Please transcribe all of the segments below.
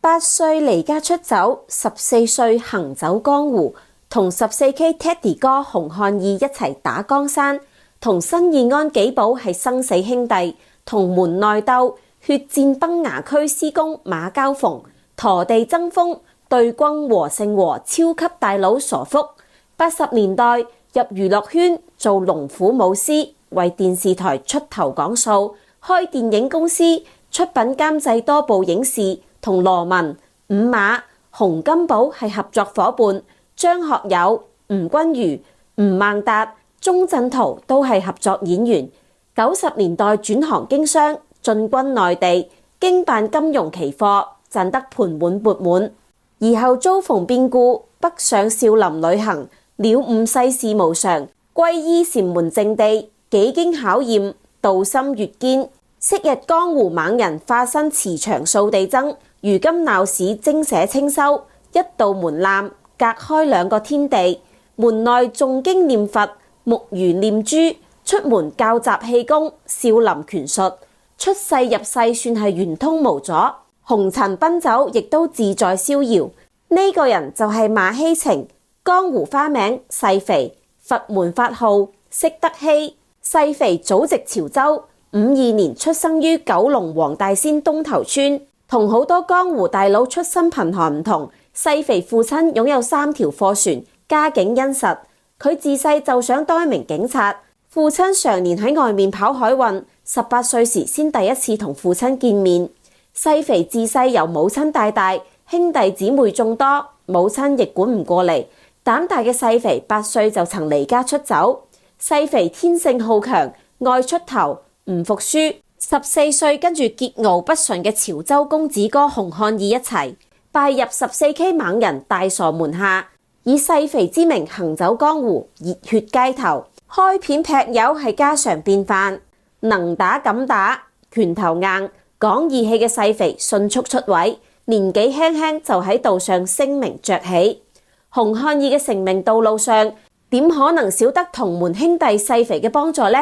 8歲離家出走，14歲行走江湖，同 14K Teddy 哥洪漢義一齊打江山，同新義安紀寶係生死兄弟，同門內鬥，血戰崩牙區施工馬交逢，陀地爭鋒，對轟和勝和超級大佬傻福。80年代入娛樂圈做龍虎武師，為電視台出頭講數，開電影公司，出品監製多部影視，同羅文、伍馬、洪金寶係合作夥伴，張學友、吳君如、吳孟達、鐘鎮濤都係合作演員。90年代轉行經商，進軍內地，經辦金融期貨，賺得盆滿缽滿。而後遭逢變故，北上少林旅行，了悟世事無常，歸依禪門淨地，幾經考驗，道心越堅。昔日江湖猛人化身慈祥掃地僧，如今鬧市精舍清修，一道門檻隔開兩個天地。門內誦經念佛，木魚念珠，出門教習氣功，少林拳術，出世入世算係圓通無阻，紅塵奔走亦都自在逍遙。呢個人就係馬希晴，江湖花名細肥，佛門法號釋德熙。細肥祖籍潮州，52年出生於九龍黃大仙東頭村。同好多江湖大佬出身貧寒唔同，細肥父親擁有3條貨船，家境殷實。佢自細就想當一名警察，父親常年喺外面跑海運，18歲時先第一次同父親見面。細肥自細由母親帶大，兄弟姊妹眾多，母親亦管唔過嚟。膽大嘅細肥8歲就曾離家出走。細肥天性好強，愛出頭，唔服輸。14歲跟住桀驁不馴嘅潮州公子哥洪漢義一齊拜入 14K 猛人大傻門下，以細肥之名行走江湖，熱血街頭，開片劈友係家常便飯。能打敢打，拳頭硬，講義氣嘅細肥迅速出位，年紀輕輕就喺道上聲名鵲起。洪漢義嘅成名道路上，點可能少得同門兄弟細肥嘅幫助呢？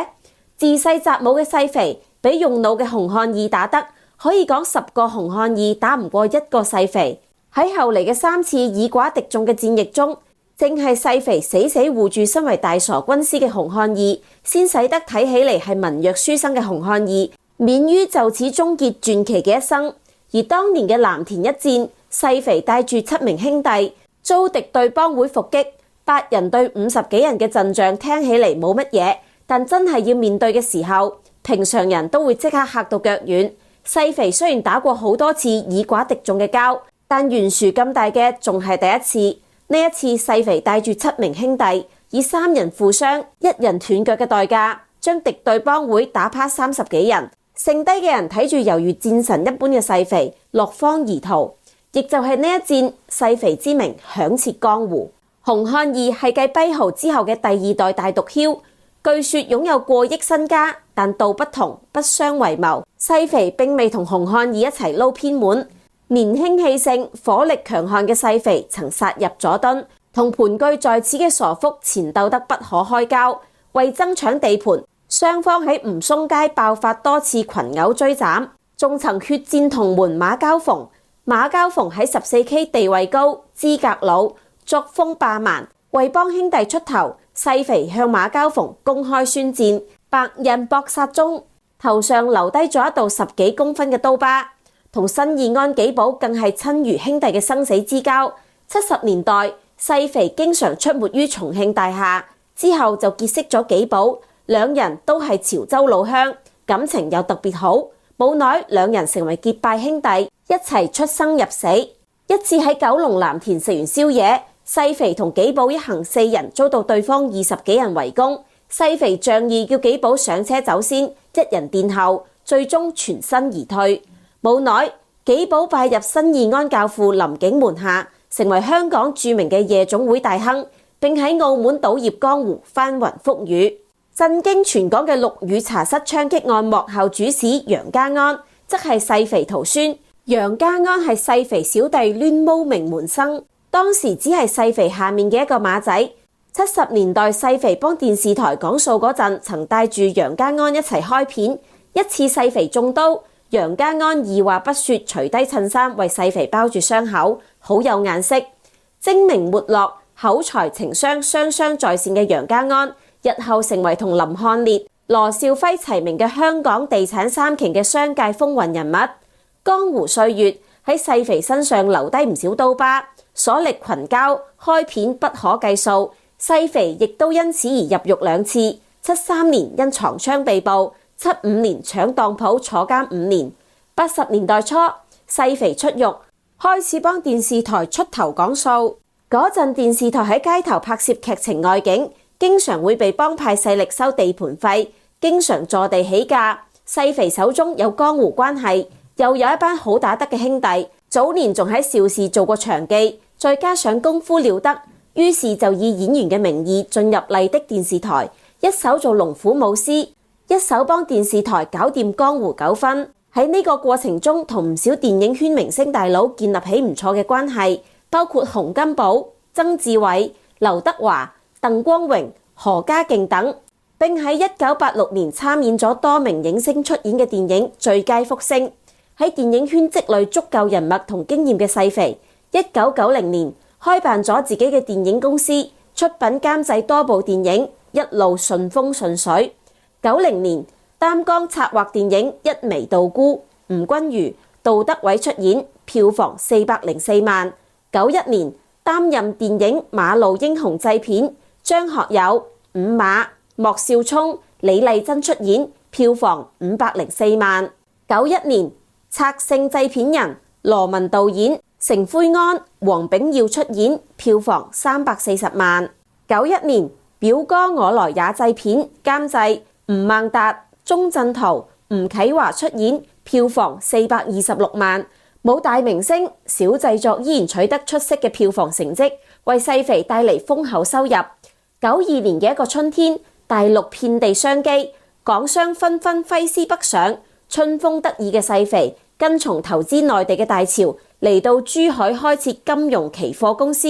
自細習武嘅細肥，俾用腦嘅洪漢義打得，可以講10個洪漢義打唔過1個細肥。喺後嚟嘅3次以寡敵眾嘅戰役中，正係細肥死死護住身為大傻軍師嘅洪漢義，先使得睇起嚟係文弱書生嘅洪漢義免於就此終結傳奇嘅一生。而當年嘅藍田一戰，細肥帶住7名兄弟遭敵對幫會伏擊，8人對50幾人嘅陣仗聽起嚟冇乜嘢，但真係要面對嘅時候，平常人都會即刻嚇到腳軟。細肥雖然打過好多次以寡敵眾嘅交，但懸殊咁大嘅仲係第一次。呢一次細肥帶住7名兄弟，以3人負傷、1人斷腳嘅代價，將敵對幫會打趴30幾人。剩低嘅人睇住猶如戰神一般嘅細肥落荒而逃。亦就係呢一戰，細肥之名響徹江湖。洪漢義係繼跛豪之後嘅第2代大毒梟，據說擁有過億身家，但道不同，不相為謀。細肥並未同洪漢義一齊撈偏門，年輕氣盛、火力強悍嘅細肥曾殺入佐敦，同盤踞在此嘅傻福纏鬥得不可開交。為爭搶地盤，雙方喺吳淞街爆發多次群毆追斬，仲曾血戰同門馬交逢。馬交逢喺 14K 地位高、資格老、作風霸蠻，為幫兄弟出頭，細肥向馬交逢公開宣戰，白刃搏殺中，頭上留低咗一道10幾公分嘅刀疤。同新義安紀寶更係親如兄弟嘅生死之交。70年代，細肥經常出沒於重慶大廈，之後就結識咗紀寶，兩人都係潮州老鄉，感情又特別好。冇耐，兩人成為結拜兄弟，一齊出生入死。一次喺九龍藍田食完宵夜，細肥同紀寶一行4人遭到對方20幾人圍攻，細肥仗義叫紀寶上車走先，一人殿後，最終全身而退。冇耐，紀寶拜入新義安教父林景門下，成為香港著名嘅夜總會大亨，並喺澳門賭業江湖翻雲覆雨。震驚全港嘅陸羽茶室槍擊案幕後主使楊家安，則係細肥徒孫。楊家安係細肥小弟亂毛名門生，當時只係細肥下面嘅一個馬仔。70年代細肥幫電視台講數嗰陣，曾帶住楊家安一齊開片。一次細肥中刀，楊家安二話不說，除低襯衫為細肥包住傷口，好有眼色。精明沒落、口才情商雙雙在線嘅楊家安，日後成為同林漢烈、羅兆輝齊名嘅香港地產三瓊嘅商界風雲人物。江湖歲月喺細肥身上留低唔少刀疤，所歷群交開片不可計數。細肥亦都因此而入獄2次，73年因藏槍被捕，75年搶當鋪坐監5年。80年代初，細肥出獄，開始幫電視台出頭講數。嗰陣電視台喺街頭拍攝劇情外景，經常會被幫派勢力收地盤費，經常坐地起價。細肥手中有江湖關係，又有一班好打得嘅兄弟，早年仲喺邵氏做過場記，再加上功夫了得，於是就以演員嘅名義進入麗的電視台，一手做龍虎武師，一手幫電視台搞掂江湖糾紛。喺呢個過程中，同唔少電影圈明星大佬建立起唔錯嘅關係，包括洪金寶、曾志偉、劉德華、鄧光榮、何家勁等，並喺1986年參演咗多名影星出演嘅電影《最佳福星》。喺電影圈積累足夠人脈同經驗嘅細肥，1990年開辦咗自己嘅電影公司，出品監製多部電影，一路順風順水。90年擔綱策劃電影《一眉道姑》，吳君如、杜德偉出演，票房404萬。91年擔任電影《馬路英雄》製片，張學友、伍馬、莫少聰、李麗珍出演，票房504萬。91年策勝製片人，羅文導演，成灰安、黃炳耀出演，票房340萬。91年表哥我來也製片，監製吳孟達、鐘鎮濤、吳啟華出演，票房426萬。冇大明星，小製作依然取得出色嘅票房成績，為細肥帶嚟豐厚收入。92年嘅一個春天，大陸遍地商機，港商紛紛揮師北上，春風得意嘅細肥跟從投資內地嘅大潮，嚟到珠海開設金融期貨公司。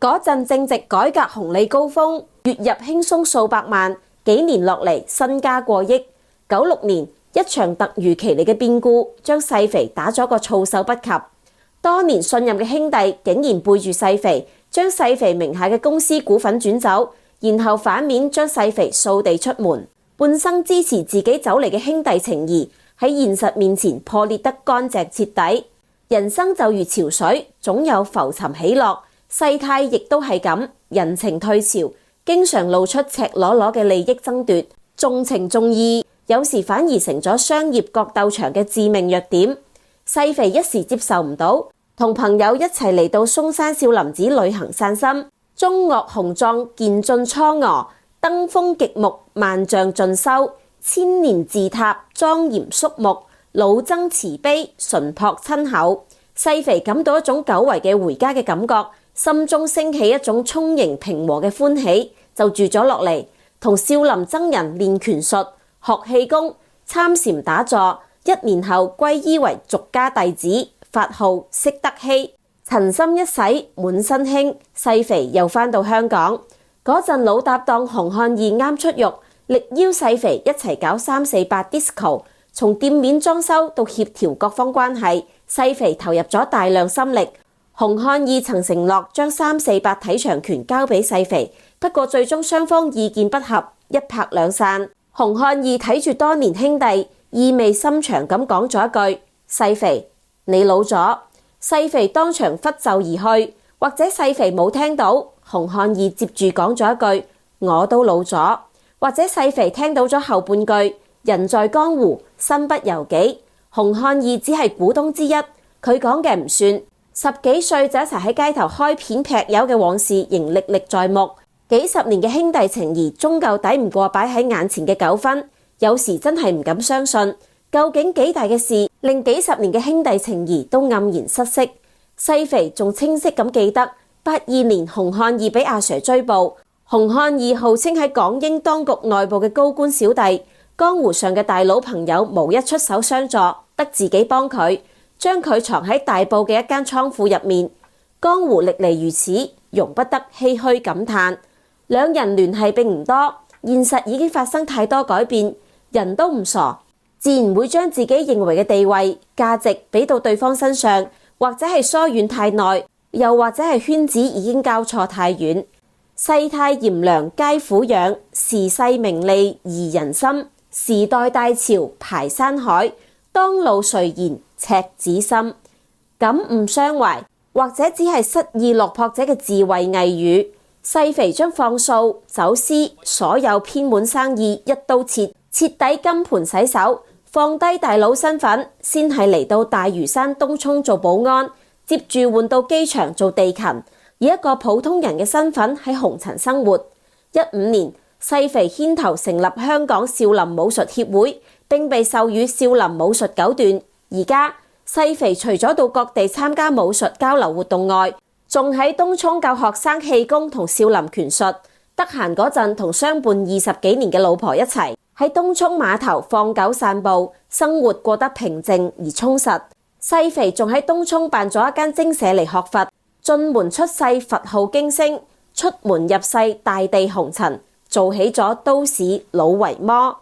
嗰陣正值改革紅利高峰，月入輕鬆數百萬，幾年落嚟身家過億。96年一場突如其來嘅變故，將細肥打咗個措手不及。多年信任嘅兄弟竟然背住細肥，將細肥名下嘅公司股份轉走，然後反面將細肥掃地出門。半生支持自己走嚟嘅兄弟情誼，喺現實面前破裂得乾淨徹底。人生就如潮水，總有浮沉起落，世態亦都係咁，人情退潮，經常露出赤裸裸嘅利益爭奪，重情重義，有時反而成咗商業角鬥場嘅致命弱點。細肥一時接受唔到，同朋友一齊嚟到嵩山少林寺旅行散心。中岳雄壯，健進嵯峨，登峰極目，萬丈盡收，千年寺塔，莊嚴肅穆，老僧慈悲，淳樸親厚。細肥感到一種久違嘅回家嘅感覺，心中升起一種充盈平和嘅歡喜，就住咗落嚟，同少林僧人練拳術、學氣功、參禪打坐。1年後歸依為俗家弟子，法號釋德熙。塵心一洗，滿身輕，細肥又返到香港。嗰陣老搭檔洪漢義啱出獄，力邀細肥一齊搞348 Disco， 從店面裝修到協調各方關係，細肥投入咗大量心力。洪漢義曾承諾將348睇場權交俾細肥，不過最終雙方意見不合，一拍兩散。洪漢義睇住多年兄弟，意味深長咁講咗一句：細肥，你老咗。細肥當場拂袖而去，或者細肥冇聽到，洪漢義接住講咗一句：我都老咗。或者細肥聽到咗後半句：人在江湖，身不由己。洪漢義只係股東之一，佢講嘅唔算。10幾歲就一齊喺街頭開片劈友嘅往事仍歷歷在目。幾十年嘅兄弟情誼，終究抵唔過擺喺眼前嘅糾紛。有時真係唔敢相信，究竟幾大嘅事令幾十年嘅兄弟情誼都黯然失色。細肥仲清晰咁記得82年洪漢義俾阿 Sir 追捕，洪漢義號稱喺港英當局內部嘅高官小弟，江湖上嘅大佬朋友無一出手相助，得自己幫佢，將佢藏喺大埔嘅一間倉庫入面。江湖歷嚟如此，容不得唏噓感嘆。兩人聯繫並唔多，現實已經發生太多改變，人都唔傻，自然會將自己認為嘅地位、價值俾到對方身上，或者係疏遠太耐，又或者係圈子已經交錯太遠。世態炎涼皆俯仰，時勢名利移人心。時代大潮排山海，當路誰言赤子心。感悟傷懷，或者只係失意落魄者嘅智慧偽語。細肥將放數、走私所有偏門生意一刀切，徹底金盆洗手，放低大佬身份，先係嚟到大嶼山東涌做保安，接住換到機場做地勤，以一個普通人嘅身份喺紅塵生活。15年，細肥牽頭成立香港少林武術協會，並被授予少林武術九段。而家細肥除咗到各地參加武術交流活動外，仲喺東涌教學生氣功同少林拳術，得閒嗰陣同相伴20幾年嘅老婆一齊喺東涌碼頭放狗散步，生活過得平靜而充實。細肥仲喺東涌辦咗一間精舍嚟學佛，進門出世佛號驚聲，出門入世大地紅塵，做起咗都市老維摩。